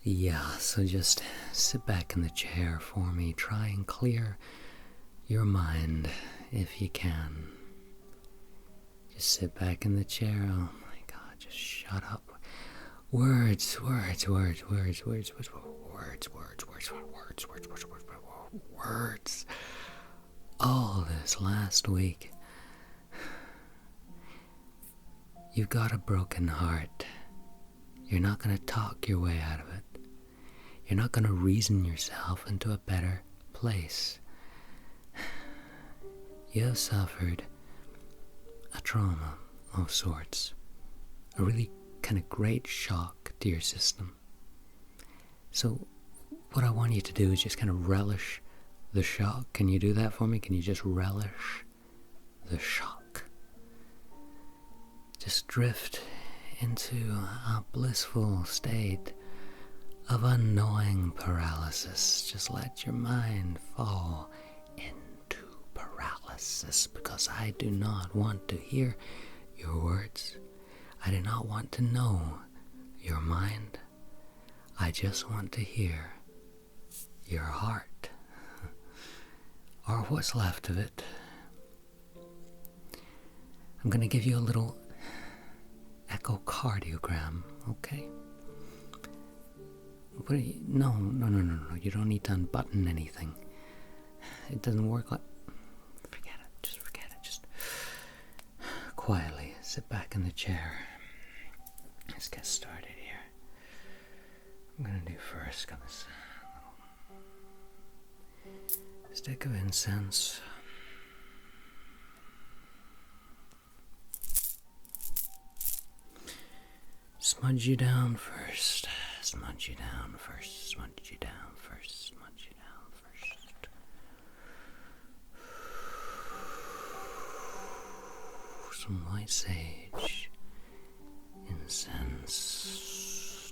Yeah, so just sit back in the chair for me. Try and clear your mind if you can. Just sit back in the chair. Oh my God, just shut up. Words. All this last week. You've got a broken heart. You're not going to talk your way out of it. You're not going to reason yourself into a better place. You have suffered a trauma of sorts. A really kind of great shock to your system. So what I want you to do is just kind of relish the shock. Can you do that for me? Can you just relish the shock? Just drift into a blissful state of unknowing paralysis. Just let your mind fall into paralysis, because I do not want to hear your words. I do not want to know your mind. I just want to hear your heart, or what's left of it. I'm going to give you a little echocardiogram, okay? No, you don't need to unbutton anything. It doesn't work like... Forget it, just quietly sit back in the chair. Let's get started here. I'm gonna do first, got this little stick of incense. Smudge you down first. Smudge you down first. Smudge you down first. Smudge you down first. Some white sage. Incense.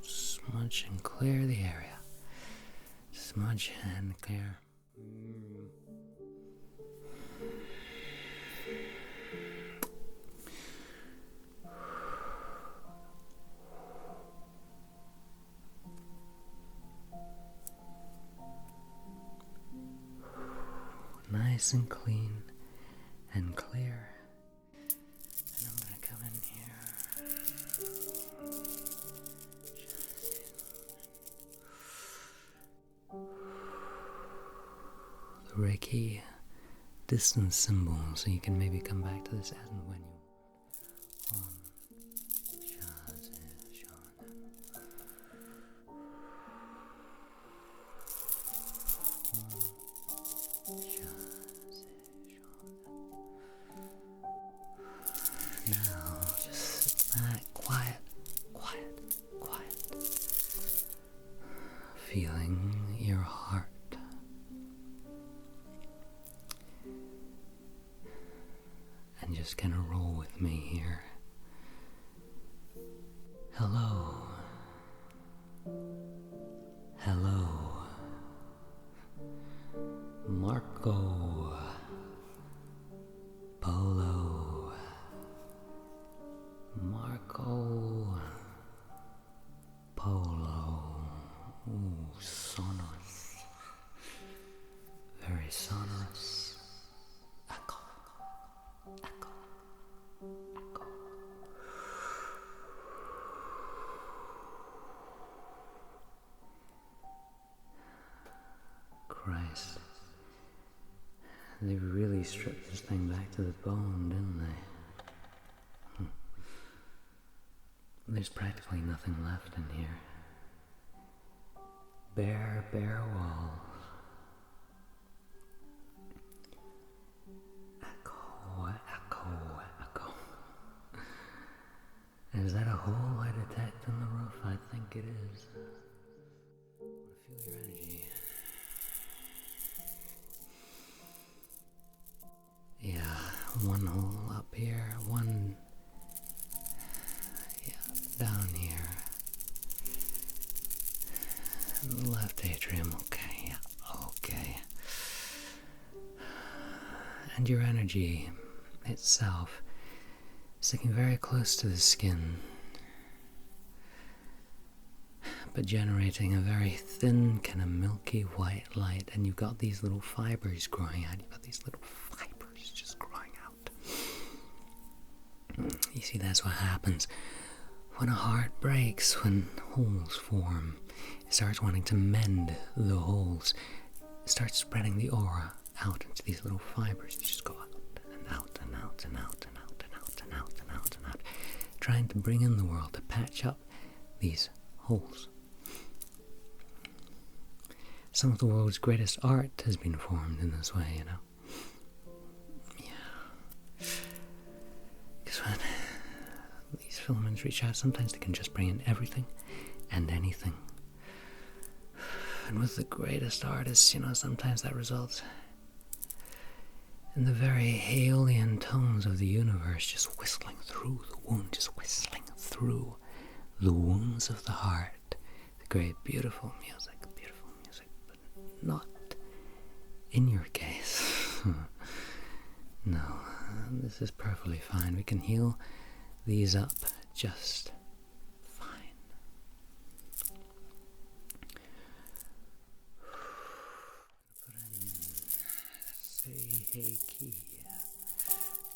Smudge and clear the area. Smudge and clear. Nice and clean and clear. And I'm going to come in here. The Reiki distance symbol, so you can maybe come back to this as and when you want. Now, just sit back, quiet. Feeling your heart. And just kind of roll with me here. Hello. Marco. Polo. Marco. Polo. Ooh, sonorous. Very sonorous. Echo. Christ. They really stripped this thing back to the bone, didn't they? There's practically nothing left in here. Bare walls. Echo. Is that a hole I detect in the roof? I think it is. I want to feel your energy. Yeah, one hole up here, one down here. Left atrium, okay. And your energy itself sticking very close to the skin. but generating a very thin, kind of milky white light, and you've got these little fibers growing out. You've got these little fibers just growing out. You see, that's what happens when a heart breaks, when holes form. It starts wanting to mend the holes. It starts spreading the aura out into these little fibers. You just go out and out and out and out and out and out and out and out and out, trying to bring in the world to patch up these holes. Some of the world's greatest art has been formed in this way, you know. Yeah. Because when these filaments reach out, sometimes they can just bring in everything and anything. And with the greatest artists, you know, sometimes that results in the very alien tones of the universe just whistling through the wound, just whistling through the wounds of the heart. The great, beautiful music, but not in your case. No, this is perfectly fine. We can heal these up just fine. Put in Reiki,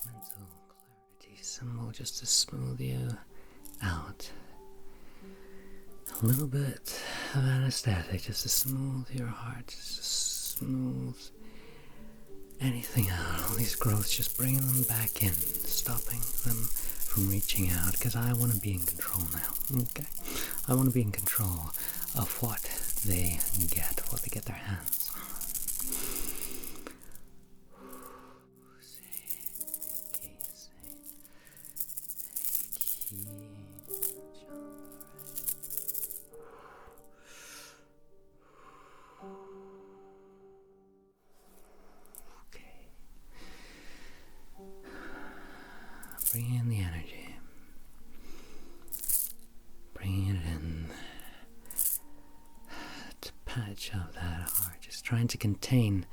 mental clarity symbol, just to smooth you out. A little bit of anesthetic, just to smooth your heart, just to smooth anything out. All these growths, just bringing them back in, stopping them from reaching out, because I want to be in control now, okay? I want to be in control of what they get their hands on. Bringing in the energy, bringing it in to patch up that heart, just trying to contain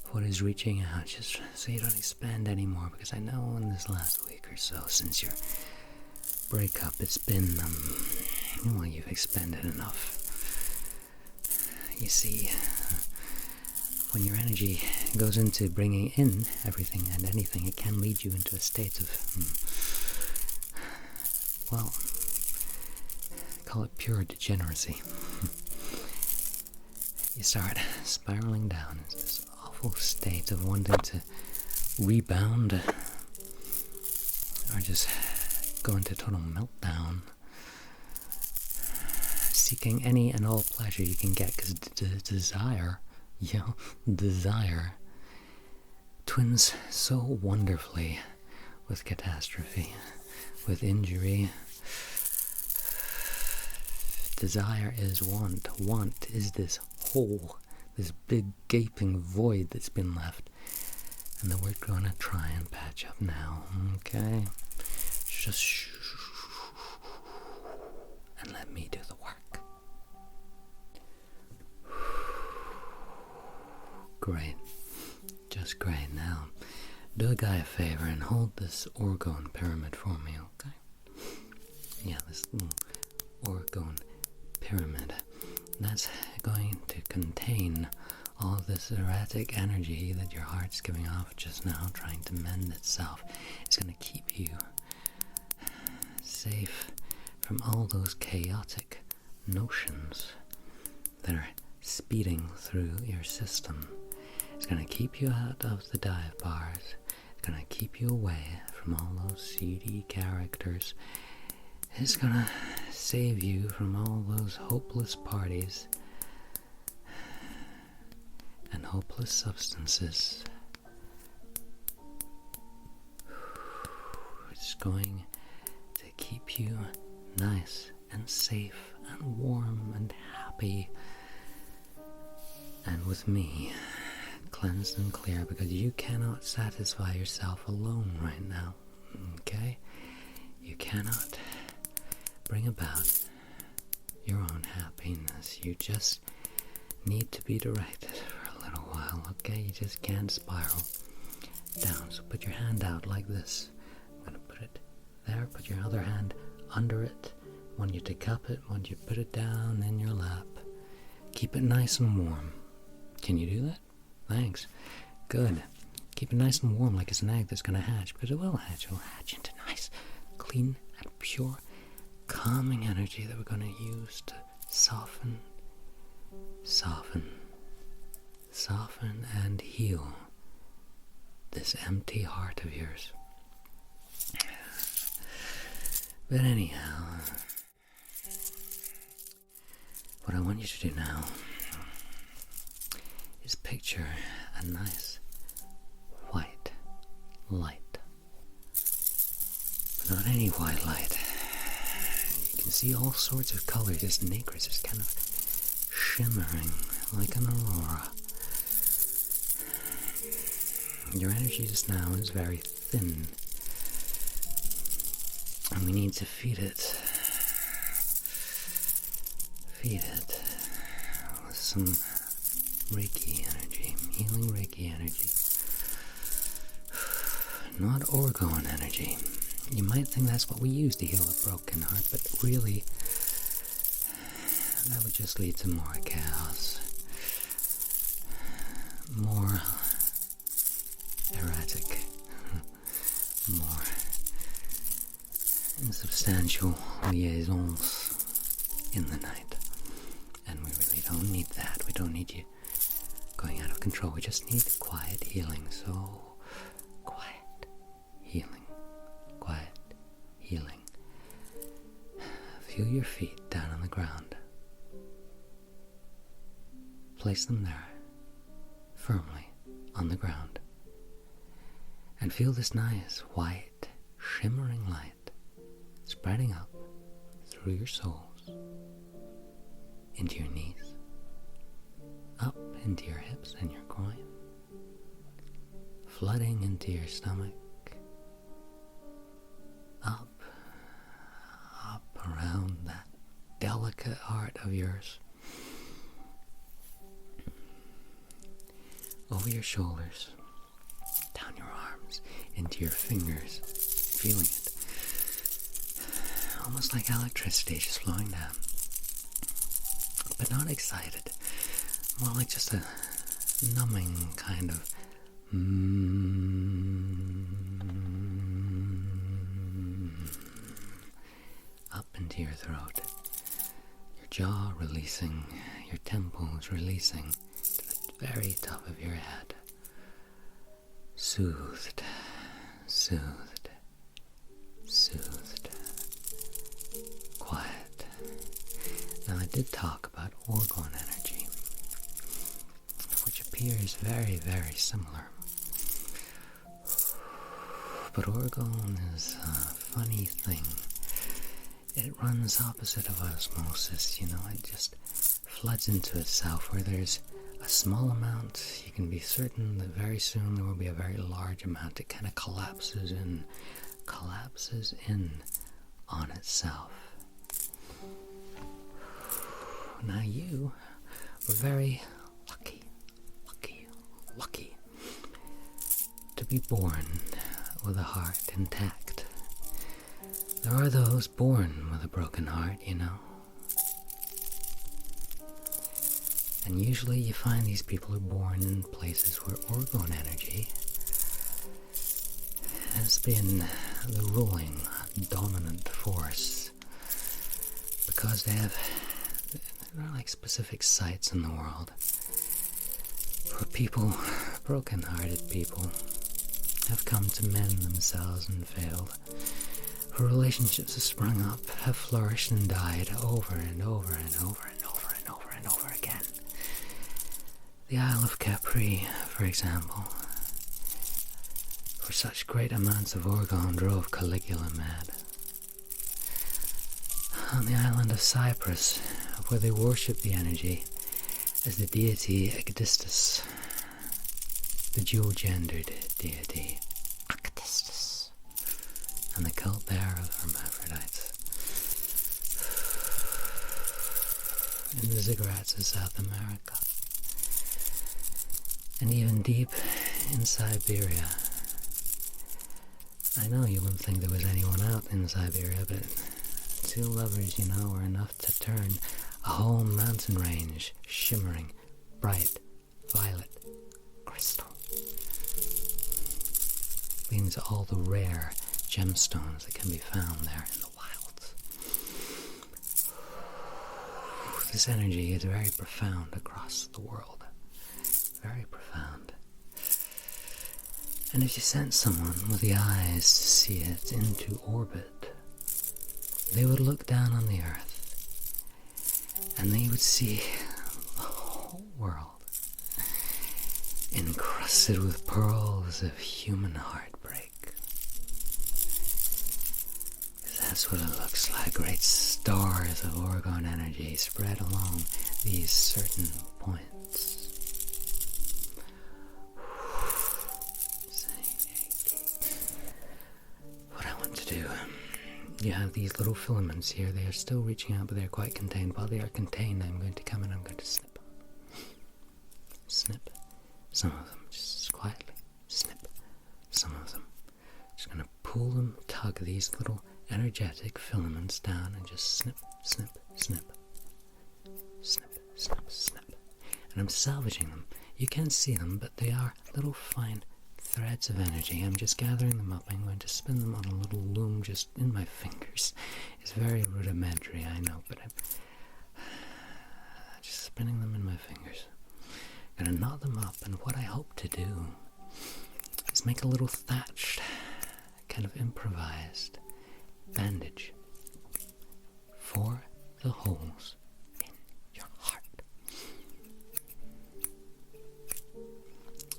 what is reaching out, just so you don't expand anymore, because I know in this last week or so since your breakup, it's been, well, you've expended enough. You see, when your energy goes into bringing in everything and anything, it can lead you into a state of, well, call it pure degeneracy. You start spiraling down into this awful state of wanting to rebound or just go into total meltdown, seeking any and all pleasure you can get, because desire twins so wonderfully with catastrophe, with injury. Desire is want. Want is this hole, this big gaping void that's been left, and that we're going to try and patch up now, okay? Just and let me do the work. Great. Just great. Now, do a guy a favor and hold this Orgone pyramid for me, okay? Yeah, this little Orgone pyramid. That's going to contain all of this erratic energy that your heart's giving off just now, trying to mend itself. It's going to keep you safe from all those chaotic notions that are speeding through your system. It's going to keep you out of the dive bars. It's going to keep you away from all those seedy characters. It's going to save you from all those hopeless parties and hopeless substances. It's going to keep you nice and safe and warm and happy, and with me, cleansed and clear, because you cannot satisfy yourself alone right now, okay? You cannot bring about your own happiness. You just need to be directed for a little while, okay? You just can't spiral down. So put your hand out like this. I'm going to put it there. Put your other hand under it want you to cup it, want you to put it down in your lap. Keep it nice and warm. Can you do that? Thanks. Good. Keep it nice and warm like it's an egg that's going to hatch, but it will hatch. It will hatch into nice, clean, and pure, calming energy that we're going to use to soften, and heal this empty heart of yours. But anyhow, what I want you to do now is picture a nice white light. But not any white light. You can see all sorts of colors. It's nacreous. It's kind of shimmering like an aurora. Your energy just now is very thin. And we need to feed it with some Reiki energy, healing Reiki energy. Not Orgone energy. You might think that's what we use to heal a broken heart, but really, that would just lead to more chaos, more erratic, more insubstantial liaisons in the night. And we really don't need that. We don't need you going out of control. We just need quiet healing. So, quiet healing. Quiet healing. Feel your feet down on the ground. Place them there, firmly on the ground. And feel this nice, white, shimmering light spreading up through your soles, into your knees, up into your hips and your groin, flooding into your stomach, up around that delicate heart of yours, over your shoulders, down your arms, into your fingers, feeling it. Almost like electricity just flowing down. But not excited. More like just a numbing kind of up into your throat. Your jaw releasing, your temples releasing to the very top of your head. Soothed, soothed, soothed. Quiet. Now I did talk about Orgone energy, which appears very, very similar. But Orgone is a funny thing. It runs opposite of osmosis, it just floods into itself. Where there's a small amount, you can be certain that very soon there will be a very large amount. It kind of collapses in on itself. Now you were very lucky to be born with a heart intact. There are those born with a broken heart, And usually you find these people are born in places where Orgone energy has been the ruling, dominant force. Because there are like specific sites in the world where people, broken-hearted people, have come to mend themselves and failed. Where relationships have sprung up, have flourished and died over and over and over and over and over and over again. The Isle of Capri, for example, where such great amounts of Orgone drove Caligula mad. On the island of Cyprus, where they worship the energy as the deity Ecdistus, the dual-gendered deity Ecdistus, and the cult there of hermaphrodites. In the ziggurats of South America, and even deep in Siberia. I know you wouldn't think there was anyone out in Siberia, but Two lovers, you know, are enough to turn a whole mountain range shimmering, bright, violet, crystal. Leading to all the rare gemstones that can be found there in the wilds. This energy is very profound across the world. Very profound. And if you sent someone with the eyes to see it into orbit, they would look down on the earth and they would see the whole world encrusted with pearls of human heartbreak. That's what it looks like, great stars of Orgone energy spread along these certain points. What I want to do, you have these little filaments here. They are still reaching out, but they're quite contained. While they are contained, I'm going to come and I'm going to snip. Snip. Some of them, just quietly. Snip. Some of them. Just going to pull them, tug these little energetic filaments down and just snip, snip, snip. Snip, snip, snip. And I'm salvaging them. You can't see them, but they are little fine threads of energy. I'm just gathering them up. I'm going to spin them on a little loom just in my fingers. It's very rudimentary, I know, but I'm just spinning them in my fingers. I'm going to knot them up, and what I hope to do is make a little thatched, kind of improvised bandage for the holes in your heart.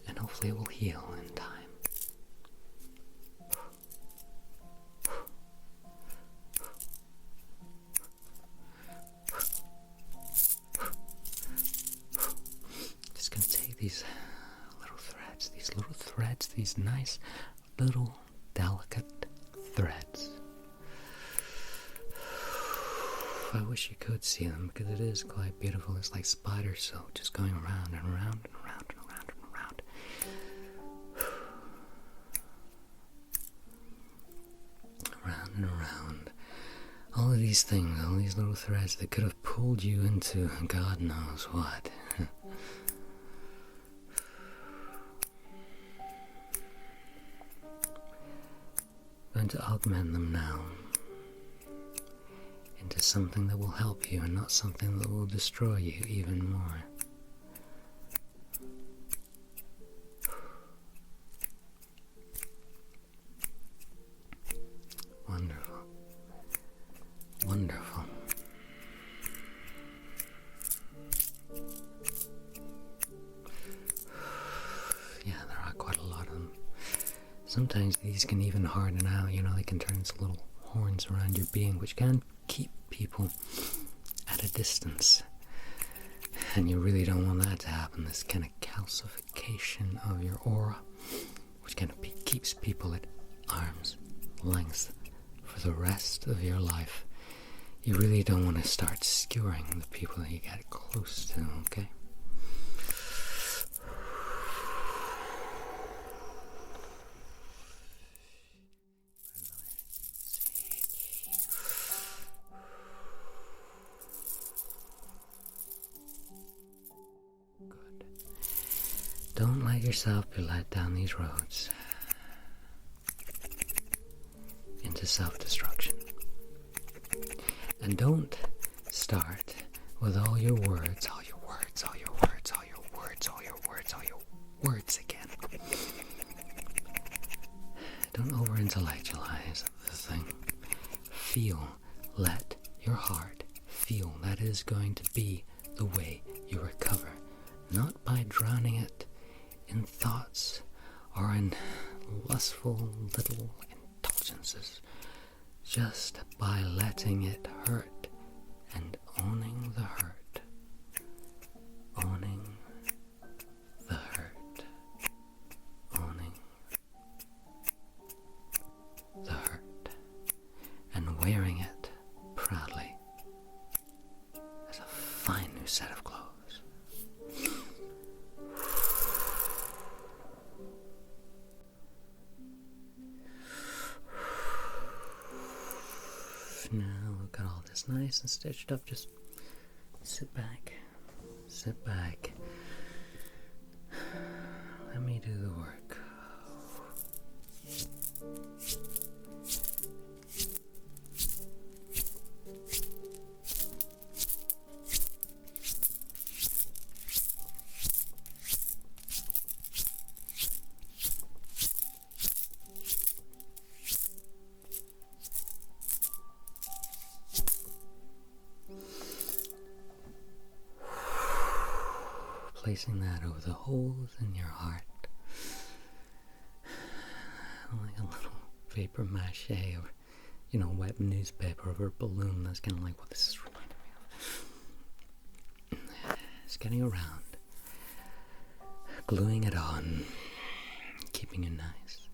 And hopefully it will heal in time. Just gonna take these little threads, these nice little delicate threads. I wish you could see them because it is quite beautiful. It's like spider silk just going around and around and around and around and around. Around and around. All of these things, all these little threads that could have pulled you into God knows what. I'm going to augment them now into something that will help you and not something that will destroy you even more. Wonderful. Wonderful. Yeah, there are quite a lot of them. Sometimes these can even harden out, you know, they can turn into little horns around your being, which can keep people at a distance. And you really don't want that to happen, this kind of calcification of your aura, which kind of keeps people at arm's length for the rest of your life. You really don't want to start skewering the people that you get close to, okay? Good. Don't let yourself be led down these roads into self-destruction. And don't start with all your words again. Don't over-intellectualize the thing. Feel, let your heart feel. That is going to be the way you recover. Not by drowning it in thoughts or in lustful little indulgences. Just by letting it hurt and owning the hurt. Owning the hurt. Owning the hurt. And wearing it proudly as a fine new set of clothes. Now look it's nice and stitched up, just sit back. Sit back. Let me do the work. Placing that over the holes in your heart, like a little paper mache or, wet newspaper over a balloon. That's kind of like what this is reminding me of. It's getting around, gluing it on, keeping you nice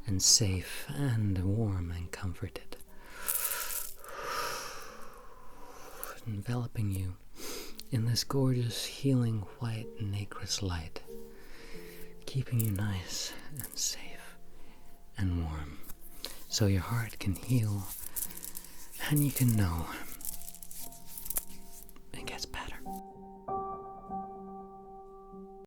and safe and warm and comforted, enveloping you in this gorgeous, healing, white, nacreous light, keeping you nice and safe and warm, so your heart can heal and you can know